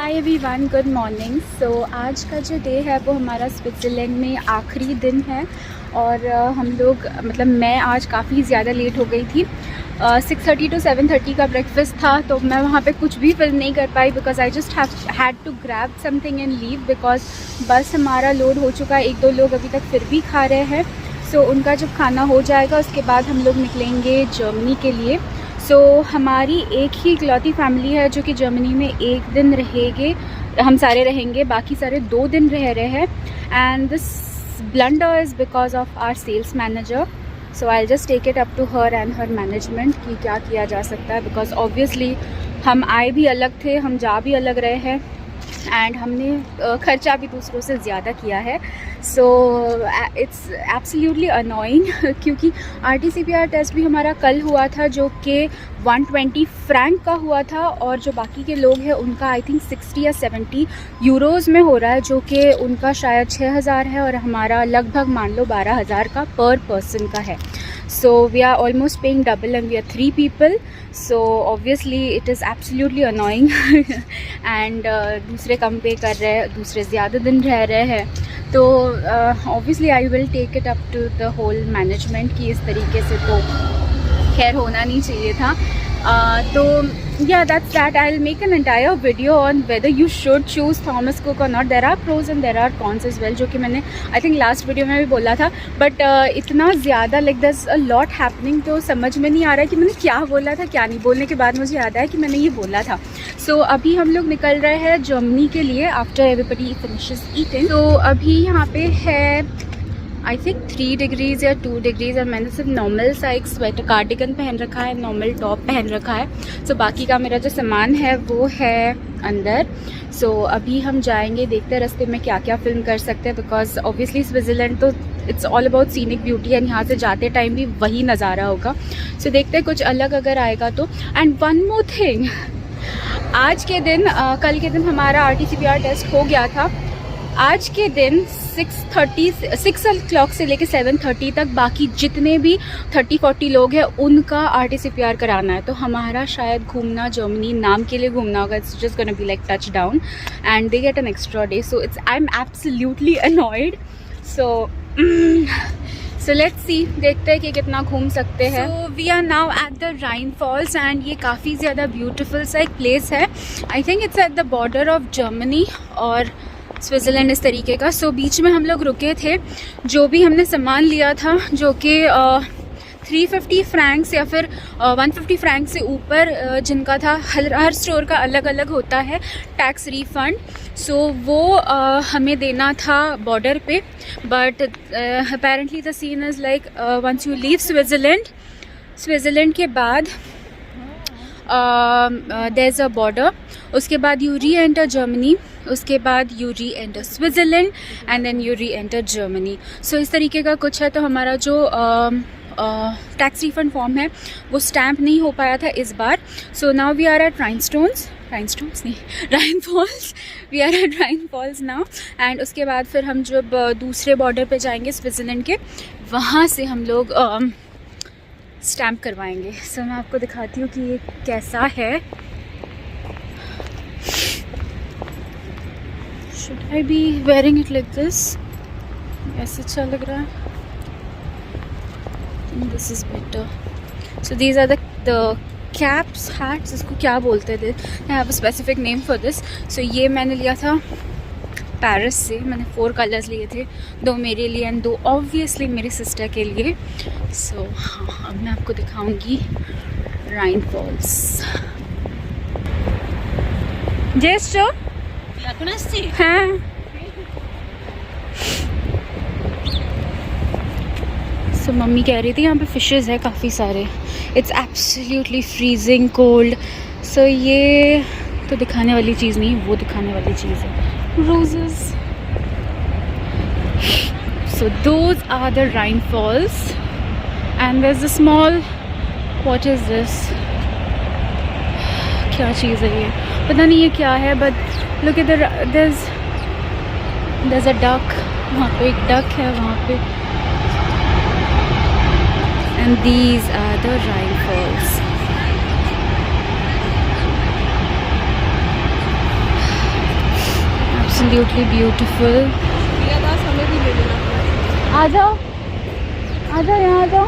हाय everyone, good morning. So आज का जो डे है वो हमारा स्विट्ज़रलैंड में आखिरी दिन है और हम लोग मैं आज काफ़ी ज़्यादा लेट हो गई थी। 6:30 to 7:30 का ब्रेकफास्ट था, तो मैं वहाँ पे कुछ भी फिल्म नहीं कर पाई because I just had to grab something and leave because बस हमारा लोड हो चुका है। 1-2 लोग अभी तक फिर भी खा रहे हैं। सो उनका जब खाना हो जाएगा उसके बाद हम लोग निकलेंगे जर्मनी के लिए। सो हमारी एक ही इकलौती फैमिली है जो कि जर्मनी में 1 दिन रहेंगे, हम सारे रहेंगे, बाकी सारे 2 दिन रह रहे हैं। And this blunder is because of our sales manager. So I just take it up to her and her management कि क्या किया जा सकता है बिकॉज ऑब्वियसली हम आए भी अलग थे, हम जा भी अलग रहे हैं एंड हमने खर्चा भी दूसरों से ज़्यादा किया है। सो इट्स एब्सोल्युटली अनोइंग क्योंकि RT-CPR टेस्ट भी हमारा कल हुआ था जो कि 120 फ्रैंक का हुआ था और जो बाकी के लोग हैं उनका आई थिंक 60 या 70 यूरोज़ में हो रहा है, जो कि उनका शायद 6,000 है और हमारा लगभग मान लो 12,000 का पर पर्सन का है। So we are almost paying double and we are 3 people, so obviously it is absolutely annoying and दूसरे कम पे कर रहे हैं, दूसरे ज़्यादा दिन रह रहे हैं, तो obviously I will take it up to the whole management कि इस तरीके से तो खैर होना नहीं चाहिए था। तो yeah, that's that. I'll make an entire video on whether you should choose Thomas Cook or not. There are pros and there are cons as well, जो कि मैंने I think last video में भी बोला था, but इतना ज़्यादा like there's a lot happening तो समझ में नहीं आ रहा है कि मैंने क्या बोला था क्या नहीं। बोलने के बाद मुझे याद आया कि मैंने ये बोला था। So अभी हम लोग निकल रहे हैं जर्मनी के लिए after everybody finishes eating। तो अभी यहाँ पे है आई थिंक 3 डिग्रीज़ या 2 डिग्रीज़ और मैंने सिर्फ नॉर्मल सा एक स्वेटर कार्डिगन पहन रखा है, नॉर्मल टॉप पहन रखा है। सो बाकी का मेरा जो सामान है वो है अंदर। सो अभी हम जाएंगे, देखते हैं रास्ते में क्या क्या फिल्म कर सकते हैं बिकॉज ऑब्वियसली स्विट्ज़रलैंड तो it's all about scenic beauty and यहाँ से जाते टाइम भी वही नज़ारा होगा। सो देखते हैं कुछ अलग अगर आएगा तो। एंड वन मोर थिंग, आज के दिन कल के दिन हमारा RT-CPR टेस्ट हो गया था। आज के दिन 6 o'clock से लेके 7:30 तक बाकी जितने भी 30-40 लोग हैं उनका RT-CPR कराना है। तो हमारा शायद घूमना जर्मनी नाम के लिए घूमना होगा। It's just gonna be like touch down and they get an extra day. So I am absolutely annoyed. So let's see, देखते हैं कि कितना घूम सकते हैं। So we are now at the Rhine Falls and ये काफ़ी ज़्यादा ब्यूटीफुल सा एक प्लेस है। I think it's at the border of Germany और स्विट्ज़रलैंड इस तरीके का। सो बीच में हम लोग रुके थे, जो भी हमने सामान लिया था जो कि 350 फ्रैंक्स या फिर 150 फ्रैंक से ऊपर जिनका था, हर स्टोर का अलग अलग होता है टैक्स रिफ़ंड। सो वो हमें देना था बॉर्डर पे, but apparently the scene is like once you leave Switzerland के बाद देयर इज़ अ बॉर्डर, उसके बाद यू री एंटर जर्मनी, उसके बाद you reenter Switzerland and then you reenter Germany. So इस तरीके का कुछ है। तो हमारा जो टैक्स रिफंड फॉर्म है वो स्टैम्प नहीं हो पाया था इस बार। So now we are at Rhine Falls we are at Rhine Falls now. And उसके बाद फिर हम जब दूसरे बॉर्डर पे जाएंगे स्विट्ज़रलैंड के, वहाँ से हम लोग स्टैम्प करवाएंगे। सो मैं आपको दिखाती हूँ कि ये कैसा है। Should I be wearing it like this? ऐसे अच्छा लग रहा है। This is better. So these are the caps, hats, इसको क्या बोलते थे? I have a specific name for this. So ये मैंने लिया था पेरिस से। मैंने 4 कलर्स लिए थे, 2 मेरे लिए एंड 2 ऑब्वियसली मेरी सिस्टर के लिए। सो हाँ, अब मैं आपको दिखाऊंगी राइन फॉल्स। जेस्टो हाँ, सो मम्मी कह रही थी यहाँ पे फिशेज़ है काफ़ी सारे। It's absolutely freezing cold. So ये तो दिखाने वाली चीज़ नहीं, वो दिखाने वाली चीज़ है, roses. So those are the Rhine Falls and there is a small, what is this, क्या चीज़ है ये, पता नहीं ये क्या है, but look at there's a duck, वहाँ पे एक duck है वहाँ पे। and these are the Rhine falls। Absolutely beautiful. हमें भी ले लेना। आ जाओ यहाँ आ जाओ।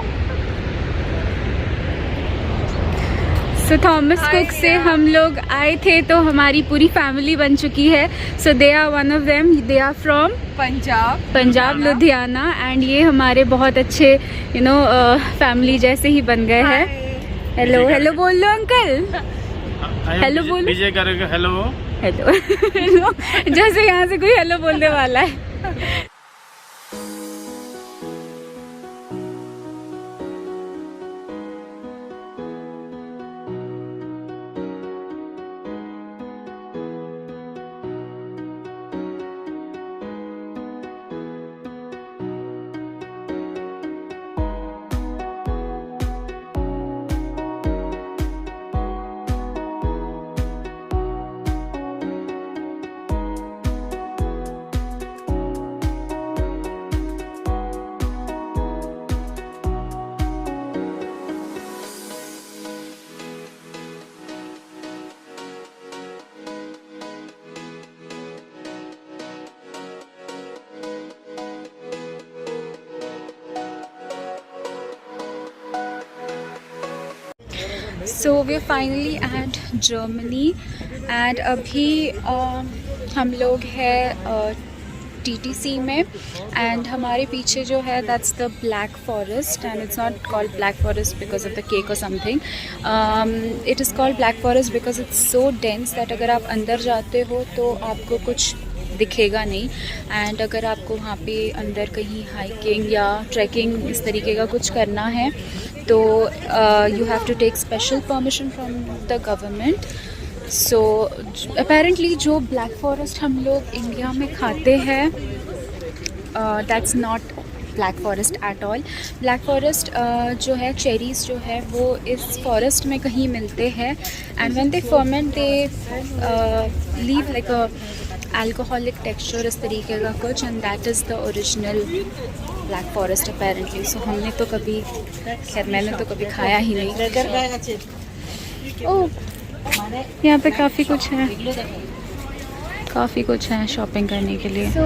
सो थॉमस कुक से हम लोग आए थे तो हमारी पूरी फैमिली बन चुकी है। So they are one of them, they are from Punjab Ludhiana and ये हमारे बहुत अच्छे फैमिली जैसे ही बन गए हैं। हेलो बोल लो अंकल। हेलो बोलो। विजय करेगा हेलो हेलो जैसे यहाँ से कोई हेलो बोलने वाला है। So we are finally at Germany and अभी हम लोग हैं TTC में एंड हमारे पीछे जो है that's the Black Forest and it's not called Black Forest because of the cake और something. It is called Black Forest because it's so dense that अगर आप अंदर जाते हो तो आपको कुछ दिखेगा नहीं एंड अगर आपको वहाँ पे अंदर कहीं हाइकिंग या ट्रैकिंग इस तरीके का कुछ करना है तो you have to take special permission from the government. So apparently जो ब्लैक फॉरेस्ट हम लोग इंडिया में खाते हैं that's not Black Forest at all. Black Forest जो है चेरीज़ जो है वो इस फॉरेस्ट में कहीं मिलते हैं and when they ferment they leave like a alcoholic texture इस तरीके का कुछ and that is the original Black Forest apparently. So हमने तो कभी खैर मैंने तो कभी खाया ही नहीं। ओह यहाँ पे काफ़ी कुछ है शॉपिंग करने के लिए। सो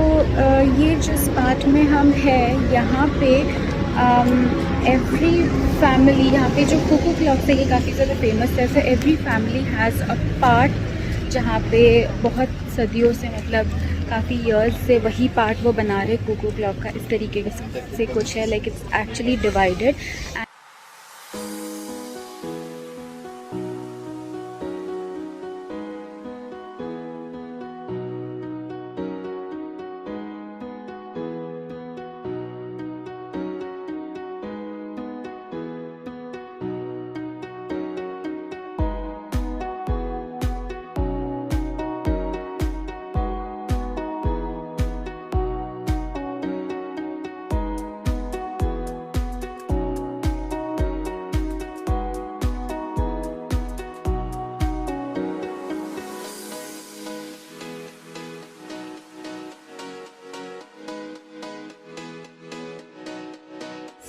ये जिस पार्ट में हम हैं यहाँ पे एवरी फैमिली, यहाँ पे जो कुकू क्लॉक्स है ये काफ़ी ज़्यादा फेमस है। So every family has a part जहाँ पे बहुत सदियों से मतलब काफ़ी ईयर्स से वही पार्ट वो बना रहे कुकू क्लॉक का। इस तरीके से कुछ है like it's actually divided.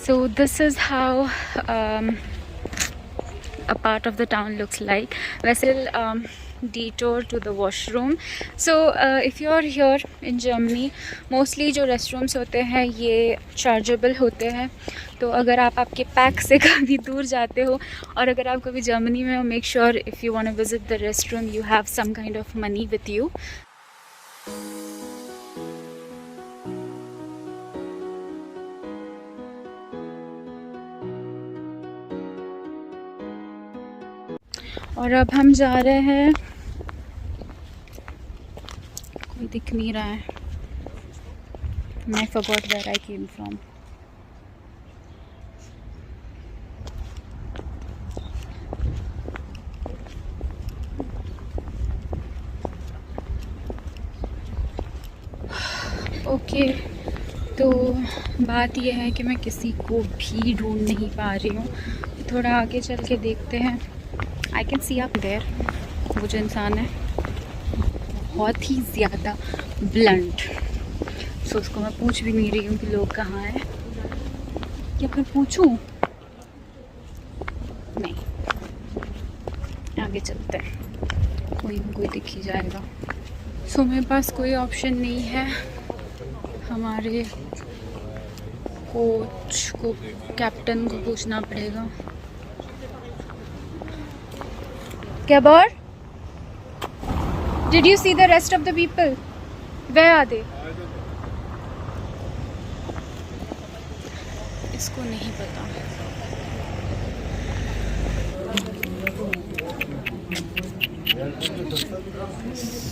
So this is how a part of the town looks like. We'll detour to the washroom. So if you are here in Germany, mostly जो restrooms होते हैं ये chargeable होते हैं। तो अगर आप आपके पैक से कभी दूर जाते हो और अगर आप कभी जर्मनी में हो, make sure if you want to visit the restroom you have some kind of money with you. और अब हम जा रहे हैं, कोई दिख नहीं रहा है। I forgot where I came from. Okay तो बात यह है कि मैं किसी को भी ढूंढ नहीं पा रही हूँ। थोड़ा आगे चल के देखते हैं। I can see up there, वो जो इंसान है बहुत ही ज़्यादा ब्लंट। सो उसको मैं पूछ भी नहीं रही हूँ कि लोग कहाँ हैं, या फिर पूछूँ? नहीं, आगे चलते हैं, कोई दिख ही जाएगा। सो मेरे पास कोई ऑप्शन नहीं है, हमारे कोच को, कैप्टन को पूछना पड़ेगा। Gabor, did you see the rest of the people? Where are they? इसको नहीं पता।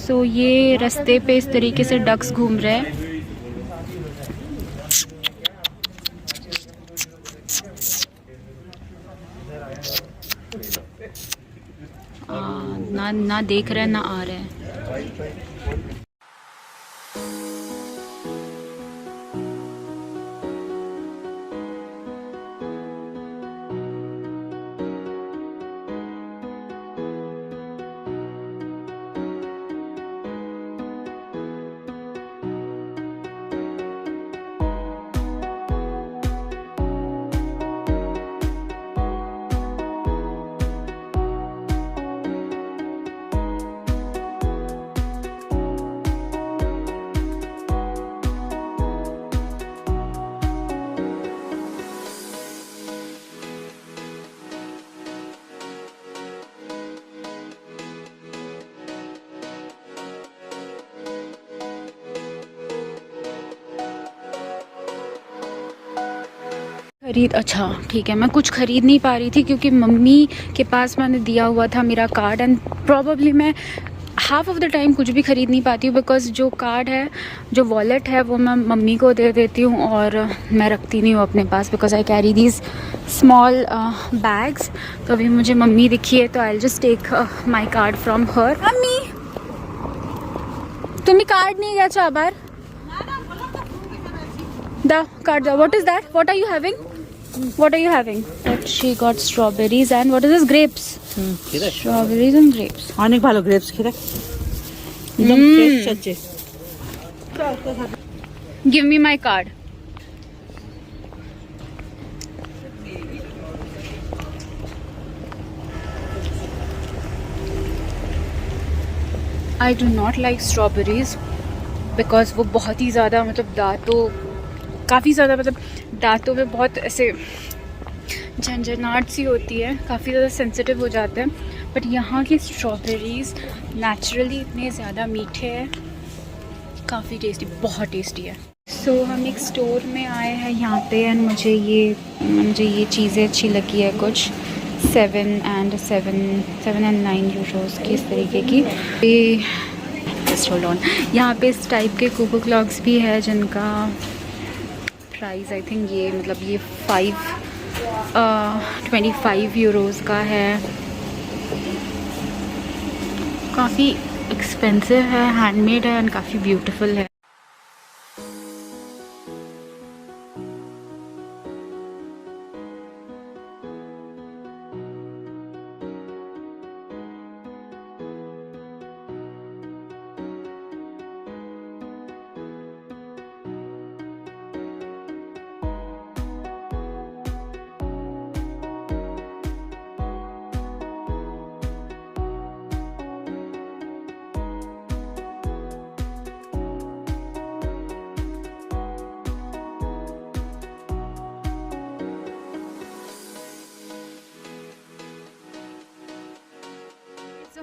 सो ये रास्ते पे इस तरीके से डक्स घूम रहे हैं। ना देख रहे हैं ना आ रहे हैं। अच्छा ठीक है, मैं कुछ ख़रीद नहीं पा रही थी क्योंकि मम्मी के पास मैंने दिया हुआ था मेरा कार्ड, एंड प्रॉबली मैं हाफ ऑफ द टाइम कुछ भी ख़रीद नहीं पाती हूँ बिकॉज़ जो कार्ड है, जो वॉलेट है, वो मैं मम्मी को दे देती हूँ और मैं रखती नहीं हूँ अपने पास because I carry these small bags. तो अभी मुझे मम्मी दिखी है तो I just take my card from her. Mummy तुम्हें कार्ड नहीं गया चाबार the card the what is that, what are you having, what are you having? But she got strawberries and what is this, grapes? Strawberries and grapes. অনেক ভালো grapes খেতে, একদম fresh আছে। Give me my card. I do not like strawberries because वो बहुत ही ज़्यादा मतलब दांतों, काफ़ी ज़्यादा मतलब दांतों में बहुत ऐसे झंझनाहट सी होती है, काफ़ी ज़्यादा सेंसिटिव हो जाते हैं। बट यहाँ की स्ट्रॉबेरीज़ नेचुरली इतने ज़्यादा मीठे हैं, काफ़ी टेस्टी, बहुत टेस्टी है। सो हम एक स्टोर में आए हैं यहाँ पे एंड मुझे ये चीज़ें अच्छी लगी है कुछ 7 and 9 यूरोज़ की इस तरीके की। होल्ड ऑन, यहाँ पे इस टाइप के कोको क्लॉक्स भी है जिनका प्राइस आई थिंक ये मतलब ये 25 यूरोज़ का है। काफ़ी एक्सपेंसिव है, हैंडमेड है एंड काफ़ी ब्यूटीफुल है।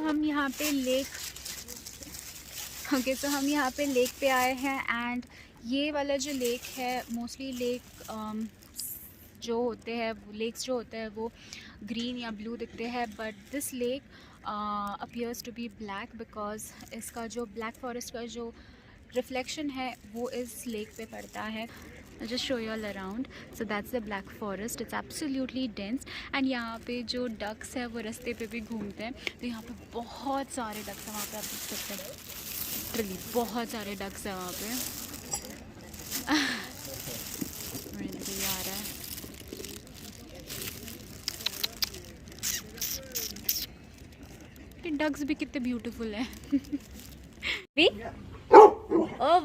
हम यहाँ पे लेक पे आए हैं एंड ये वाला जो लेक है, मोस्टली लेक जो होते हैं, लेक्स जो होते हैं वो ग्रीन या ब्लू दिखते हैं, but this lake appears to be black because इसका जो ब्लैक फॉरेस्ट का जो रिफ्लेक्शन है वो इस लेक पे पड़ता है। I'll just show you all around. So that's the black forest. It's absolutely dense. And यहाँ पे जो ducks है वो रास्ते पे भी घूमते हैं, तो यहाँ पे बहुत सारे ducks हैं। वहाँ पे आप देख सकते हैं, लिटरली बहुत सारे ducks हैं वहाँ पे। ये आ रहा है, ये ducks भी कितने ब्यूटीफुल हैं।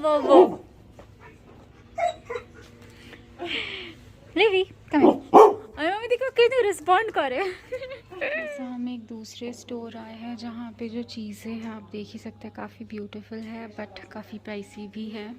वो Livy, come here. मम्मी देखो कितने रिस्पॉन्ड करे। ऐसा हम एक दूसरे स्टोर आए हैं जहाँ पे जो चीज़ें हैं आप देख ही सकते हैं, काफ़ी ब्यूटीफुल है बट काफ़ी प्राइसी भी है।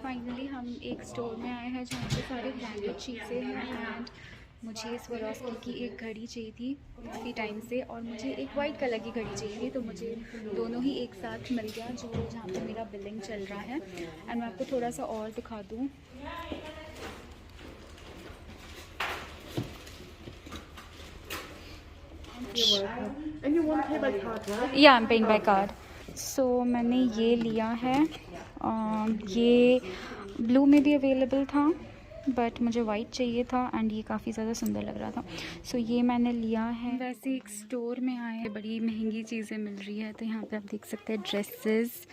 फाइनली हम एक स्टोर में आए हैं जहाँ पे सारे ब्रांडेड चीज़ें हैं एंड मुझे स्वरोस्की की एक घड़ी चाहिए थी काफ़ी टाइम से और मुझे एक वाइट कलर की घड़ी चाहिए थी, तो मुझे दोनों ही एक साथ मिल गया जो जहाँ पे मेरा बिलिंग चल रहा है। एंड मैं आपको थोड़ा सा और दिखा दूँ। या I am paying by card. So मैंने ये लिया है, ये ब्लू में भी अवेलेबल था बट मुझे वाइट चाहिए था एंड ये काफ़ी ज़्यादा सुंदर लग रहा था, सो ये मैंने लिया है। वैसे एक स्टोर में आए बड़ी महंगी चीज़ें मिल रही है, तो यहाँ पे आप देख सकते हैं ड्रेसेस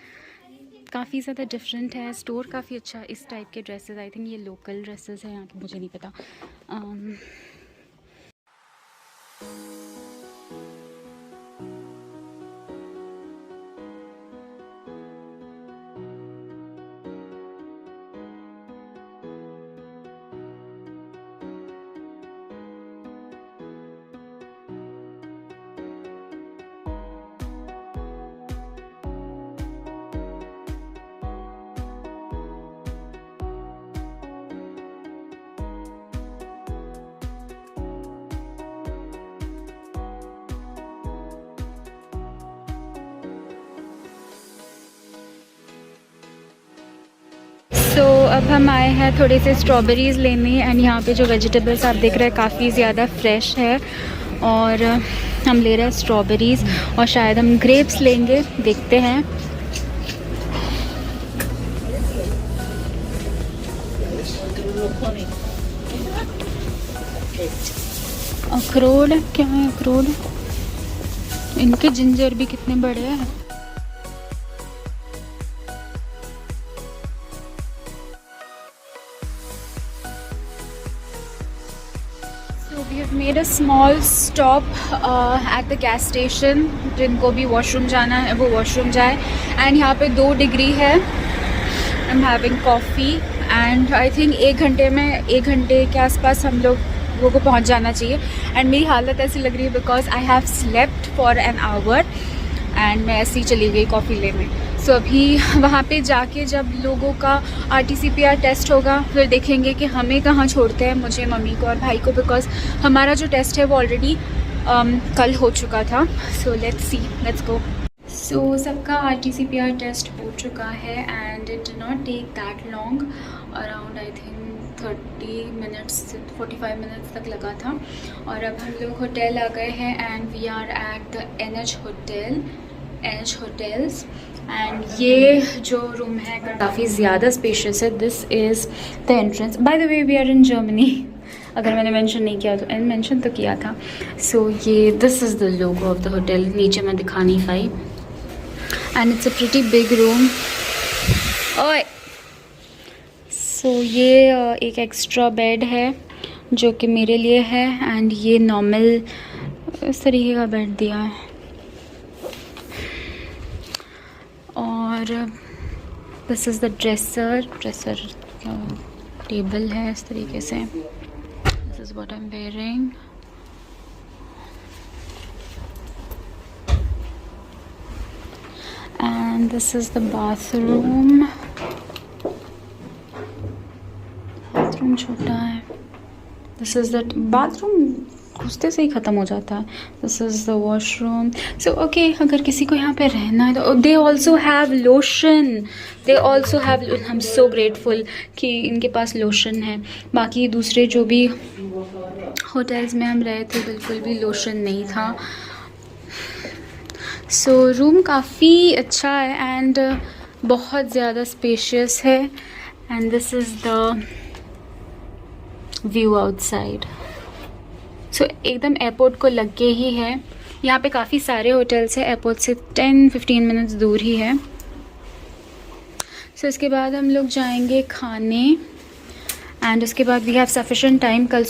काफ़ी ज़्यादा डिफरेंट है। स्टोर काफ़ी अच्छा है इस टाइप के ड्रेसेस, आई थिंक ये लोकल ड्रेसेस हैं यहाँ के, मुझे नहीं पता। तो अब हम आए हैं थोड़े से स्ट्रॉबेरीज़ लेने एंड यहाँ पे जो वेजिटेबल्स आप देख रहे हैं काफ़ी ज़्यादा फ्रेश है और हम ले रहे हैं स्ट्रॉबेरीज़ और शायद हम ग्रेप्स लेंगे, देखते हैं। अखरोट क्या है? अखरोट, इनके जिंजर भी कितने बड़े हैं। We have made a small stop at the gas station। जिनको भी वॉशरूम जाना है वो वॉशरूम जाए एंड यहाँ पे 2 डिग्री है। I am having coffee and I think 1 घंटे के आसपास हम लोगों को पहुँच जाना चाहिए। एंड मेरी हालत ऐसी लग रही है because I have slept for an hour and मैं ऐसे ही चली गई कॉफ़ी लेने। सो अभी वहाँ पे जाके जब लोगों का RT-PCR टेस्ट होगा फिर देखेंगे कि हमें कहाँ छोड़ते हैं, मुझे, मम्मी को और भाई को, बिकॉज हमारा जो टेस्ट है वो ऑलरेडी कल हो चुका था। सो लेट्स सी, लेट्स गो। सो सबका RT-PCR टेस्ट हो चुका है and it did not take that long, around I think 30 minutes से 45 मिनट्स तक लगा था। और अब हम लोग होटल आ गए हैं and we are at the NH hotels and ये जो रूम है काफ़ी ज़्यादा स्पेशियस है। This is the entrance. By the way we are in Germany, अगर मैंने मेंशन नहीं किया तो, मेंशन तो किया था। सो ये this is the logo of the hotel, नीचे मैं दिखा नहीं पाई and it's a pretty big room. ओए सो ये एक एक्स्ट्रा बेड है जो कि मेरे लिए है एंड ये नॉर्मल इस तरीके का बेड दिया है और this is the dresser table है इस तरीके से. This is what I am wearing. And this is the bathroom. Bathroom छोटा है. दिस इज़ द बाथरूम घुसते से ही ख़त्म हो जाता है. This is the washroom. So okay, अगर किसी को यहाँ पे रहना है तो they also have lotion. They also have. I am so grateful कि इनके पास लोशन है. बाकी दूसरे जो भी होटल्स में हम रहे थे बिल्कुल भी लोशन नहीं था. सो रूम काफ़ी अच्छा है एंड बहुत ज़्यादा स्पेशियस है. And this is the view outside. So एकदम एयरपोर्ट को लग के ही है. यहाँ पे काफ़ी सारे होटल्स हैं. एयरपोर्ट से 10-15 मिनट्स दूर ही है. सो इसके बाद हम लोग जाएंगे खाने. एंड उसके बाद वी हैव सफिशेंट टाइम. कल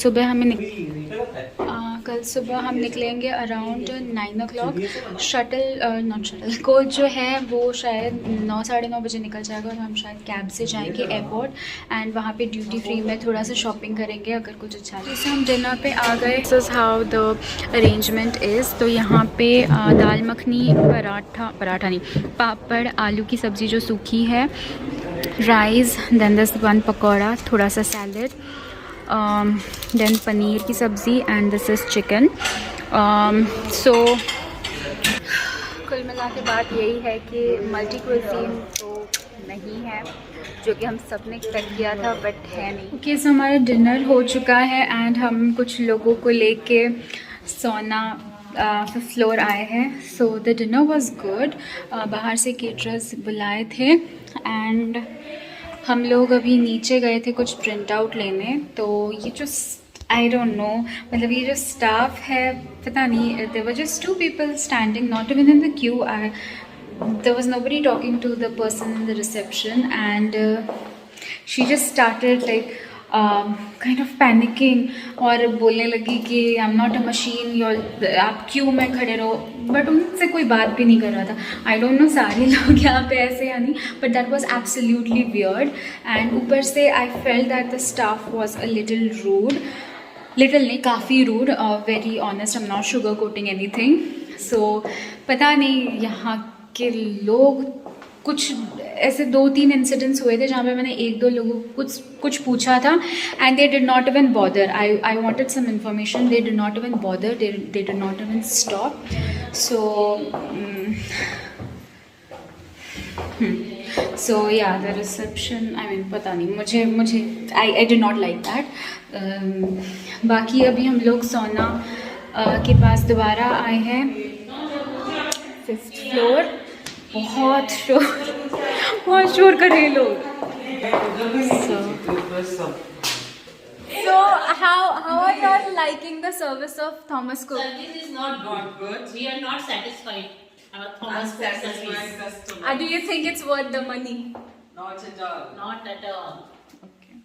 सुबह हम निकलेंगे around 9 o'clock. Not shuttle coach जो है वो शायद 9-9:30 बजे निकल जाएगा और हम शायद कैब से जाएंगे एयरपोर्ट. एंड वहाँ पे ड्यूटी फ्री में थोड़ा सा शॉपिंग करेंगे अगर कुछ अच्छा है. जैसे हम डिनर पे आ गए. This is how the arrangement is. तो यहाँ पे दाल मखनी, पराठा नहीं, पापड़, आलू की सब्ज़ी जो सूखी है, rice, then this one pakora, थोड़ा सा सैलड, देन पनीर की सब्ज़ी and this is chicken. So कुल मिला के बात यही है कि मल्टी क्विज़ीन तो नहीं है जो कि हम सब ने एक्सपेक्ट किया था, बट है नहीं. ओके, सो हमारा डिनर हो चुका है एंड हम कुछ लोगों को लेके सोना 5th फ्लोर आए हैं. So the dinner was good. बाहर से केटरर्स बुलाए थे एंड हम लोग अभी नीचे गए थे कुछ प्रिंट आउट लेने. तो ये जो आई डोंट नो, मतलब ये जो स्टाफ है पता नहीं, there were just 2 people standing, not even in the queue. There was nobody talking to the person in the reception and she just started like kind of panicking और बोलने लगी कि I'm not a machine, आप क्यों में खड़े रहो. But उनसे कोई बात भी नहीं कर रहा था. आई डोंट नो सारे लोग यहाँ पे ऐसे या नहीं, but that was absolutely weird. And ऊपर से I felt that the staff was a little rude. Little नहीं, काफ़ी rude. Very honest, I am not sugar coating anything. So पता नहीं यहाँ के लोग, कुछ ऐसे 2-3 इंसिडेंट्स हुए थे जहाँ पे मैंने 1-2 लोगों को कुछ पूछा था and they did not even bother. I wanted some information. They did not even bother. They did not even stop. So या द रिसेप्शन, आई मीन पता नहीं, मुझे I did not like that. बाकी अभी हम लोग सोना के पास दोबारा आए हैं, 5th फ्लोर. बहुत शोर कर रहे लोग. So how are you all liking the service of Thomas Cook? Service is not good. We are not satisfied. Our Thomas Cook service. Do you think it's worth the money? Not at all. Not at all.